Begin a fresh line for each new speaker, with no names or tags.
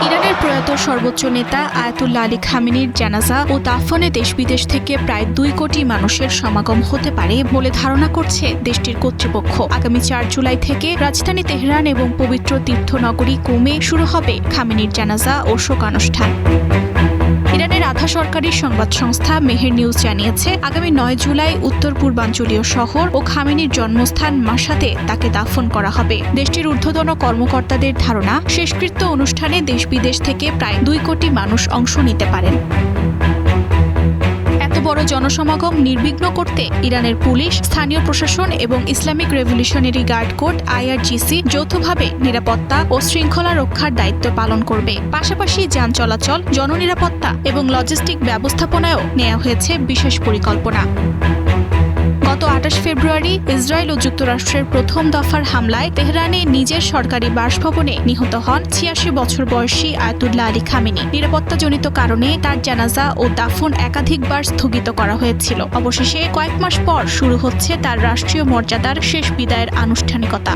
ইরানের প্রয়াত সর্বোচ্চ নেতা আয়াতুল্লাহ আলী খামেনির জানাজা ও দাফনে দেশ-বিদেশ থেকে প্রায় 2 কোটি মানুষের সমাগম হতে পারে বলে ধারণা করছে দেশটির কর্তৃপক্ষ। আগামী 4 জুলাই থেকে রাজধানী তেহরান এবং পবিত্র তীর্থনগরী কুমে শুরু হবে খামেনির জানাজা ও শোকানুষ্ঠান। ইরানের আধা সরকারি সংবাদ সংস্থা মেহের নিউজ জানিয়েছে, আগামী 9 জুলাই উত্তর পূর্বাঞ্চলীয় শহর ও খামেনির জন্মস্থান মাশহাদে তাকে দাফন করা হবে। দেশটির ঊর্ধ্বতন কর্মকর্তাদের ধারণা, শেষকৃত্য অনুষ্ঠানে দেশ-বিদেশ থেকে প্রায় 2 কোটি মানুষ অংশ নিতে পারেন। এত বড় জনসমাগম নির্বিঘ্ন করতে ইরানের পুলিশ, স্থানীয় প্রশাসন এবং Islamic Revolutionary Guard Corps IRGC যৌথভাবে নিরাপত্তা ও শৃঙ্খলা রক্ষার দায়িত্ব পালন করবে। পাশাপাশি যান চলাচল, জননিরাপত্তা এবং লজিস্টিক ব্যবস্থাপনায়ও নেওয়া হয়েছে বিশেষ পরিকল্পনা। গত 28 ফেব্রুয়ারি ইসরায়েল ও যুক্তরাষ্ট্রের প্রথম দফার হামলায় তেহরানে নিজের সরকারি বাসভবনে নিহত হন 86 বছর বয়সী আয়াতুল্লাহ আলী খামেনি। নিরাপত্তাজনিত কারণে তার জানাজা ও দাফন একাধিকবার স্থগিত করা হয়েছিল। অবশেষে কয়েক মাস পর শুরু হচ্ছে তার রাষ্ট্রীয় মর্যাদার শেষ বিদায়ের আনুষ্ঠানিকতা।